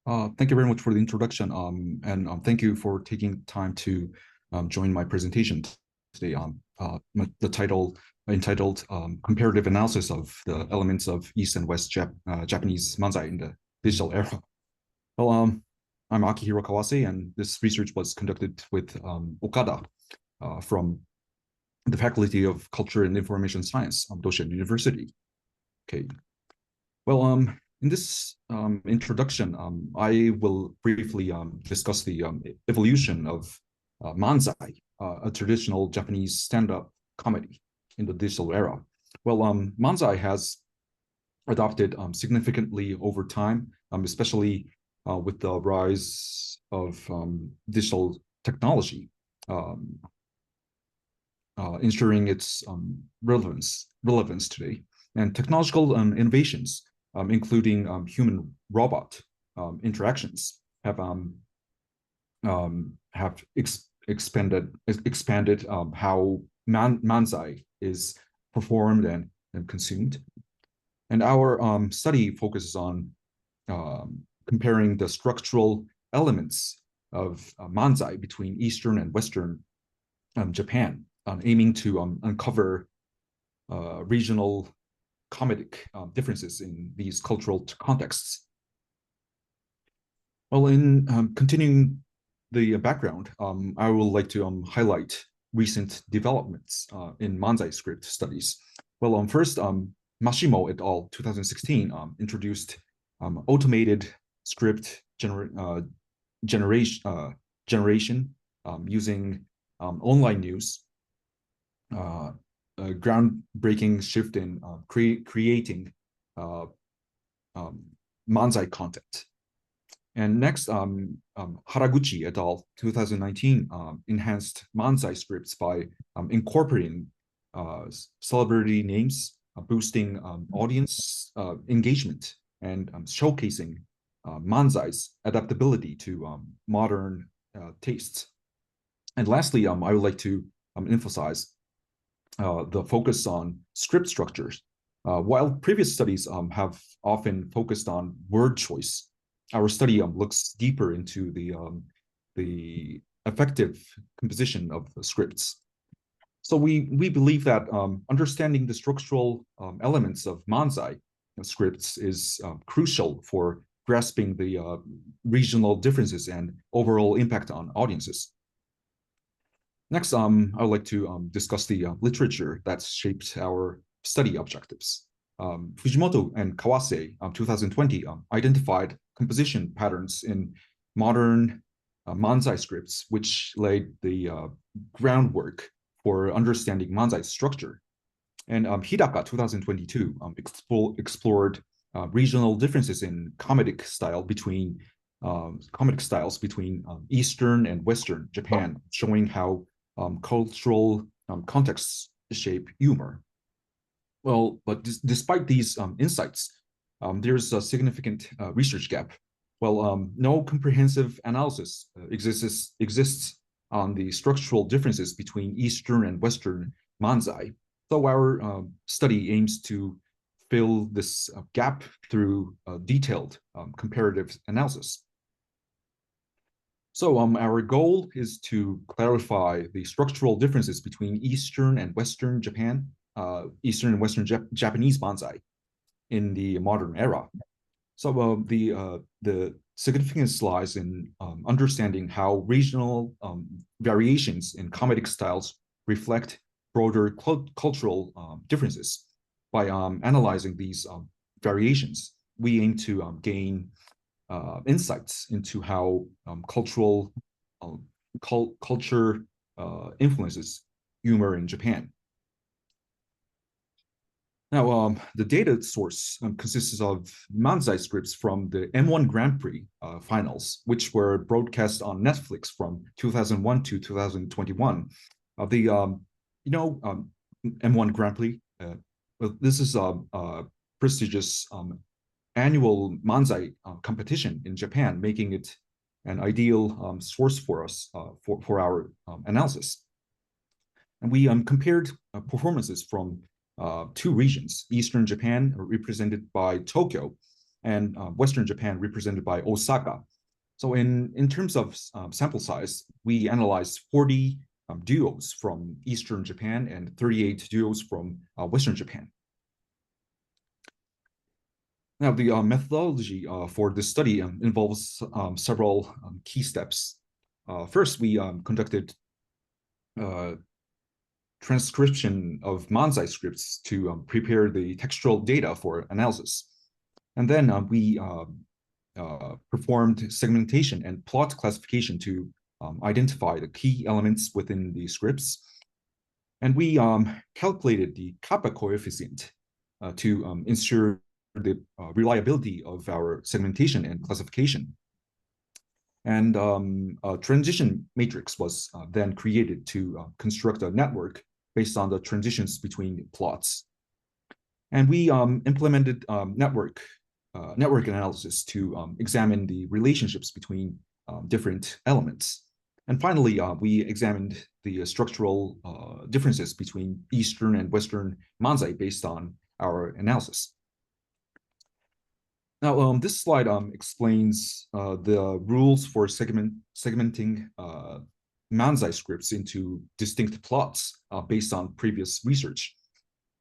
Thank you very much for the introduction, and thank you for taking time to join my presentation today. The title entitled "Comparative Analysis of the Elements of East and West Japanese Manzai in the Digital Era." Well, I'm Akihiro Kawase, and this research was conducted with Okada from the Faculty of Culture and Information Science, Doshin University. Okay. Well, in this introduction, I will briefly discuss the evolution of Manzai, a traditional Japanese stand-up comedy in the digital era. Well, Manzai has adopted significantly over time, especially with the rise of digital technology, ensuring its relevance today. And technological innovations, including human-robot interactions, have expanded how Manzai is performed and consumed. And our study focuses on comparing the structural elements of Manzai between Eastern and Western Japan, aiming to uncover regional comedic differences in these cultural contexts. Well, in continuing the background, I would like to highlight recent developments in Manzai script studies. Well, first, Mashimo et al. 2016 introduced automated script generation using online news, a groundbreaking shift in creating Manzai content. And next, Haraguchi et al. 2019 enhanced Manzai scripts by incorporating celebrity names, boosting audience engagement, and showcasing Manzai's adaptability to modern tastes. And lastly, I would like to emphasize the focus on script structures. While previous studies have often focused on word choice, our study looks deeper into the effective composition of the scripts. So we believe that understanding the structural elements of Manzai scripts is crucial for grasping the regional differences and overall impact on audiences. Next, I would like to discuss the literature that shaped our study objectives. Fujimoto and Kawase, 2020, identified composition patterns in modern Manzai scripts, which laid the groundwork for understanding Manzai's structure. And Hidaka, 2022, explored regional differences in comedic styles between Eastern and Western Japan, showing how cultural contexts shape humor. Well, but despite these insights, there's a significant research gap. Well, no comprehensive analysis exists on the structural differences between Eastern and Western Manzai. So our study aims to fill this gap through detailed comparative analysis. So our goal is to clarify the structural differences between Eastern and Western Japan, Eastern and Western Japanese Manzai in the modern era. So the significance lies in understanding how regional variations in comedic styles reflect broader cultural differences. By analyzing these variations, we aim to gain insights into how culture influences humor in Japan. Now, the data source consists of Manzai scripts from the M1 Grand Prix finals, which were broadcast on Netflix from 2001 to 2021. M1 Grand Prix, this is a prestigious annual Manzai competition in Japan, making it an ideal source for us for our analysis. And we compared performances from two regions: Eastern Japan, represented by Tokyo, and Western Japan represented by Osaka. So in terms of sample size, we analyzed 40 duos from Eastern Japan and 38 duos from Western Japan. Now, the methodology for this study involves several key steps. First, we conducted transcription of Manzai scripts to prepare the textual data for analysis. And then we performed segmentation and plot classification to identify the key elements within the scripts. And we calculated the kappa coefficient to ensure the reliability of our segmentation and classification. And a transition matrix was then created to construct a network based on the transitions between plots. And we implemented network analysis to examine the relationships between different elements. And finally, we examined the structural differences between Eastern and Western Manzai based on our analysis. Now, this slide explains the rules for segmenting Manzai scripts into distinct plots based on previous research.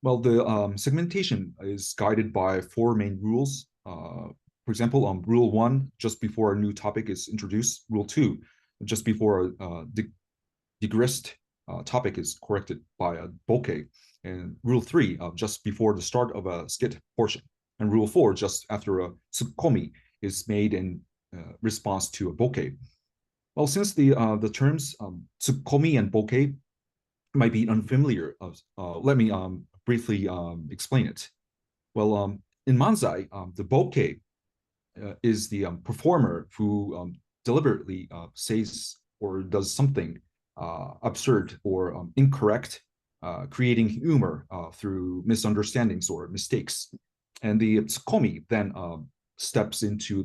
Well, the segmentation is guided by 4 main rules. For example, rule 1, just before a new topic is introduced. Rule 2, just before a digressed topic is corrected by a bokeh. And rule 3, just before the start of a skit portion. And rule 4, just after a tsukomi is made in response to a bokeh. Well, since the terms tsukomi and bokeh might be unfamiliar, let me briefly explain it. Well, in Manzai, the bokeh is the performer who deliberately says or does something absurd or incorrect, creating humor through misunderstandings or mistakes. And the tsukomi then steps into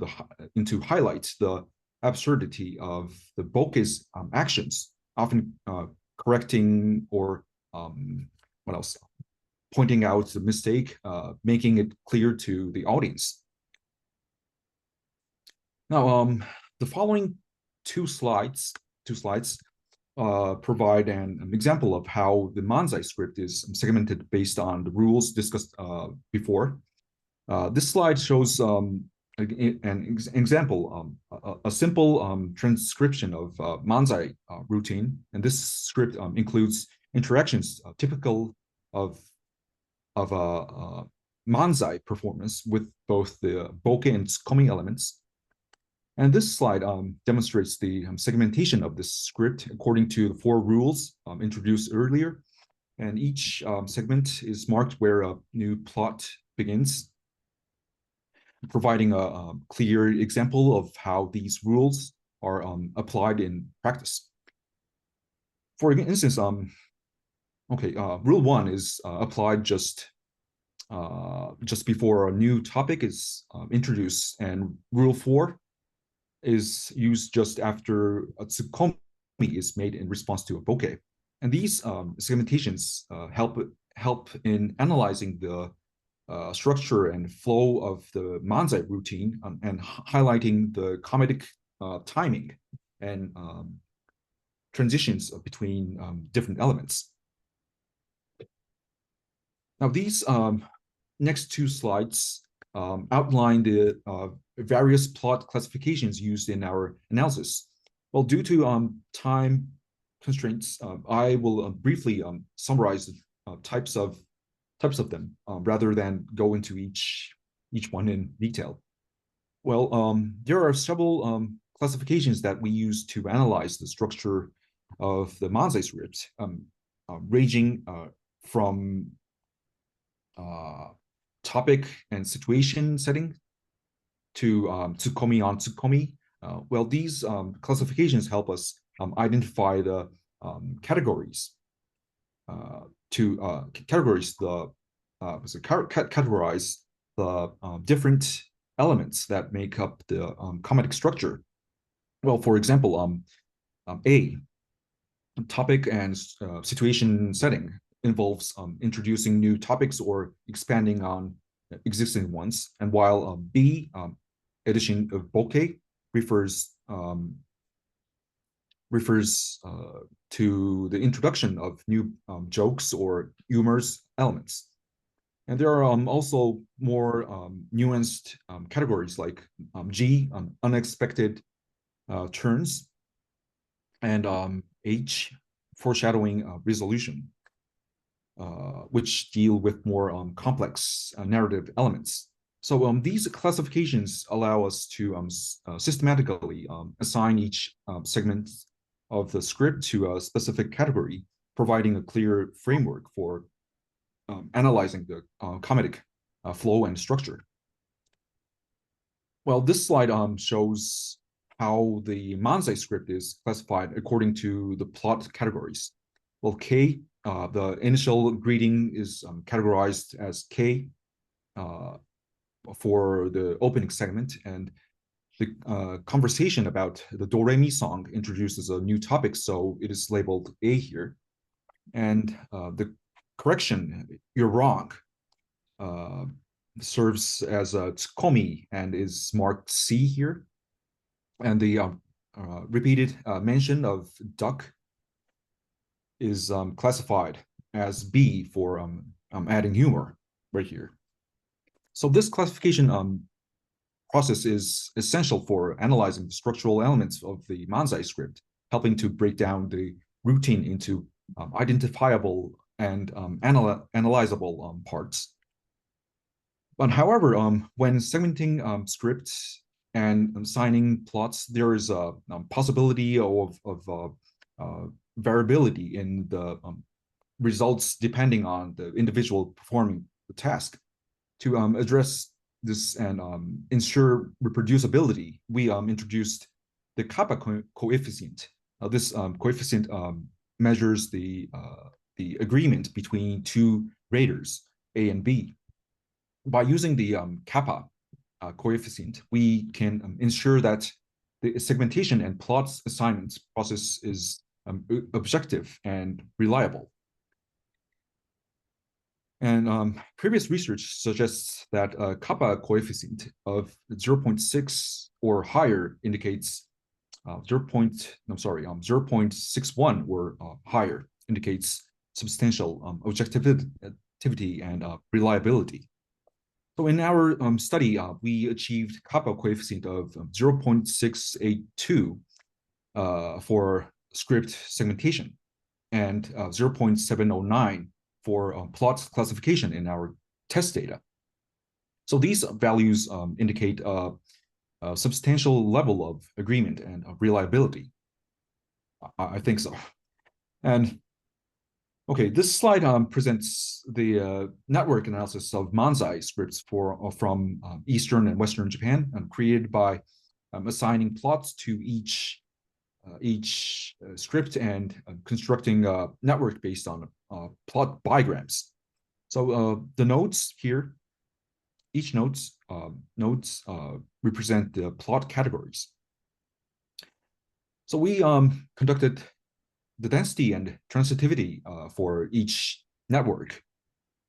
highlight the absurdity of the bokeh's actions, often correcting or what else? Pointing out the mistake, making it clear to the audience. Now, the following two slides provide an example of how the Manzai script is segmented based on the rules discussed before. This slide shows an example, a simple transcription of Manzai routine, and this script includes interactions typical of a Manzai performance with both the bokeh and tsukomi elements. And this slide demonstrates the segmentation of this script according to the 4 rules introduced earlier. And each segment is marked where a new plot begins, providing a clear example of how these rules are applied in practice. For instance, rule 1 is applied just before a new topic is introduced, and rule 4 is used just after a tsukomi is made in response to a bokeh. And these segmentations help in analyzing the structure and flow of the Manzai routine and highlighting the comedic timing and transitions between different elements. Now, these next 2 slides outline the various plot classifications used in our analysis. Well, due to time constraints, I will briefly summarize the types of them rather than go into each one in detail. Well, there are several classifications that we use to analyze the structure of the Manzai script, ranging from topic and situation setting to tsukomi on tsukomi. Well, these classifications help us identify the categories categorize the different elements that make up the comedic structure. Well, for example, A, topic and situation setting involves introducing new topics or expanding on existing ones. And while B, addition of bokeh, refers to the introduction of new jokes or humorous elements. And there are also more nuanced categories like G, unexpected turns, and H, foreshadowing resolution, which deal with more complex narrative elements. So these classifications allow us to systematically assign each segment of the script to a specific category, providing a clear framework for analyzing the comedic flow and structure. Well, this slide shows how the Manzai script is classified according to the plot categories. Well, K, the initial greeting is categorized as K for the opening segment, and the conversation about the Do Re Mi song introduces a new topic, so it is labeled A here. And the correction, you're wrong, serves as a tsukomi and is marked C here. And the repeated mention of duck is classified as B for adding humor right here. So this classification process is essential for analyzing the structural elements of the Manzai script, helping to break down the routine into identifiable and analyzable parts. But however, when segmenting scripts and assigning plots, there is a possibility of variability in the results depending on the individual performing the task. To address this and ensure reproducibility, we introduced the kappa coefficient. This coefficient measures the agreement between two raters, A and B. By using the kappa coefficient, we can ensure that the segmentation and plots assignment process is objective and reliable. And previous research suggests that a kappa coefficient of 0.6 or higher indicates 0.61 or higher indicates substantial objectivity and reliability. So in our study, we achieved kappa coefficient of 0.682 for script segmentation and 0.709 for plot classification in our test data. So these values indicate a substantial level of agreement and reliability. I think so. And okay, this slide presents the network analysis of Manzai scripts from Eastern and Western Japan, created by assigning plots to each script and constructing a network based on plot diagrams. So the nodes here, each nodes represent the plot categories. So we conducted the density and transitivity for each network.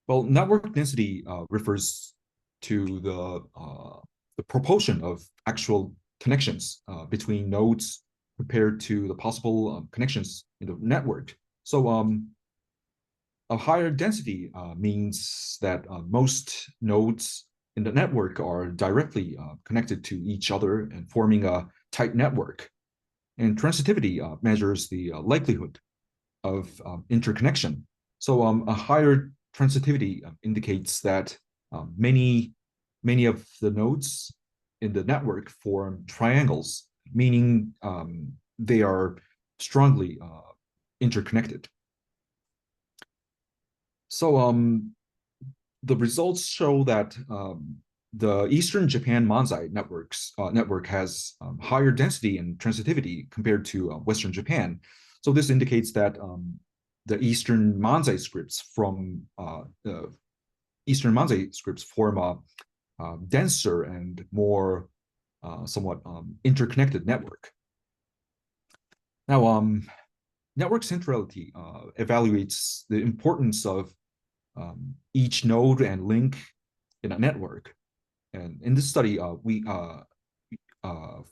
Well, network density refers to the proportion of actual connections between nodes compared to the possible connections in the network. So a higher density means that most nodes in the network are directly connected to each other and forming a tight network. And transitivity measures the likelihood of interconnection. So a higher transitivity indicates that many of the nodes in the network form triangles, meaning they are strongly interconnected. So the results show that the Eastern Japan Manzai network has higher density and transitivity compared to Western Japan. So this indicates that the Eastern Manzai scripts form a denser and more somewhat interconnected network. Now, network centrality evaluates the importance of each node and link in a network. And in this study,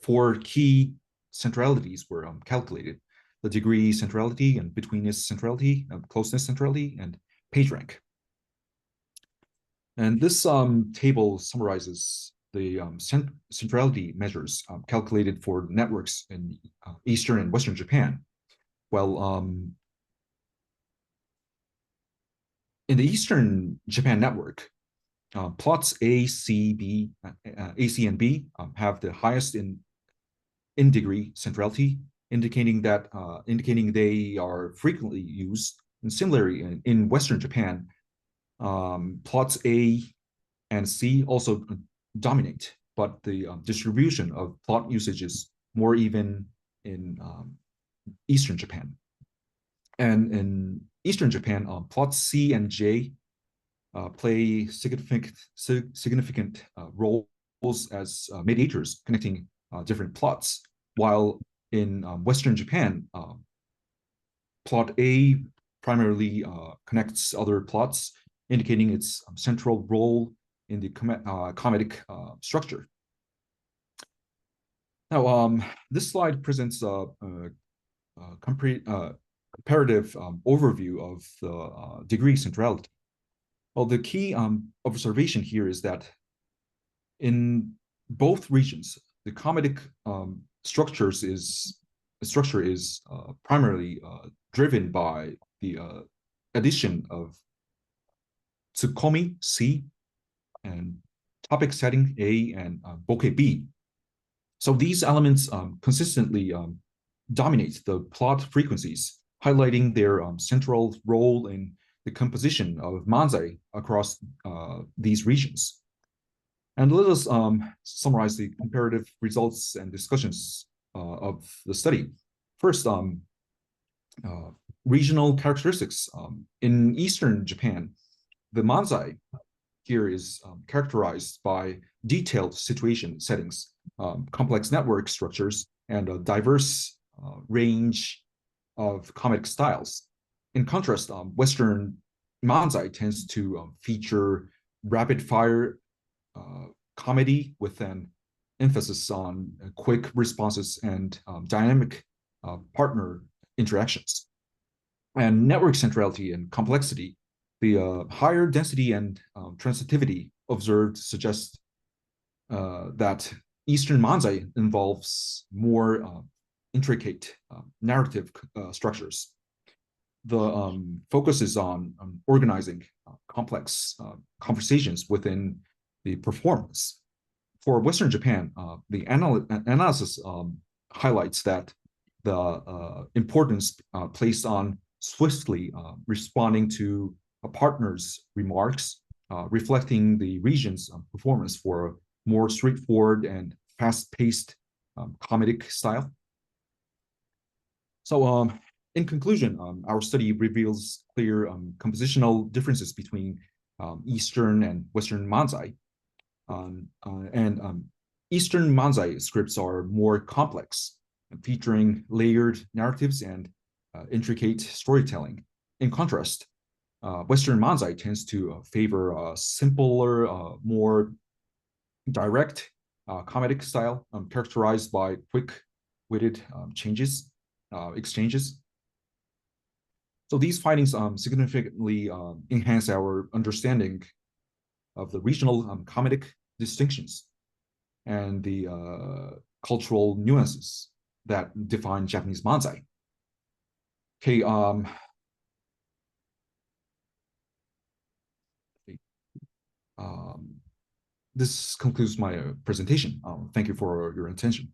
four key centralities were calculated: the degree centrality and betweenness centrality, closeness centrality, and PageRank. And this table summarizes the centrality measures calculated for networks in Eastern and Western Japan. Well, in the Eastern Japan network, plots A, C, B, A, C, and B have the highest in degree centrality, indicating they are frequently used. And similarly, in Western Japan, plots A and C also dominate, but the distribution of plot usage is more even in Eastern Japan. And in Eastern Japan, plots C and J play significant roles as mediators connecting different plots, while in Western Japan, plot A primarily connects other plots, indicating its central role in the comedic structure. Now, this slide presents a comparative overview of the degree centrality. Well, the key observation here is that in both regions, the comedic structure is primarily driven by the addition of tsukomi C and topic setting A and bokeh B. So these elements consistently dominate the plot frequencies, highlighting their central role in the composition of Manzai across these regions. And let us summarize the comparative results and discussions of the study. First, regional characteristics. In Eastern Japan, the Manzai here is characterized by detailed situation settings, complex network structures, and a diverse range of comic styles. In contrast, Western Manzai tends to feature rapid-fire comedy with an emphasis on quick responses and dynamic partner interactions. And network centrality and complexity, the higher density and transitivity observed suggests that Eastern Manzai involves more intricate narrative structures. The focus is on organizing complex conversations within the performance. For Western Japan, the analysis highlights that the importance placed on swiftly responding to a partner's remarks, reflecting the region's performance for a more straightforward and fast-paced comedic style. So in conclusion, our study reveals clear compositional differences between Eastern and Western Manzai. Eastern Manzai scripts are more complex, featuring layered narratives and intricate storytelling. In contrast, Western Manzai tends to favor a simpler, more direct comedic style, characterized by quick-witted exchanges. So these findings significantly enhance our understanding of the regional comedic distinctions and the cultural nuances that define Japanese Manzai. Okay, this concludes my presentation. Thank you for your attention.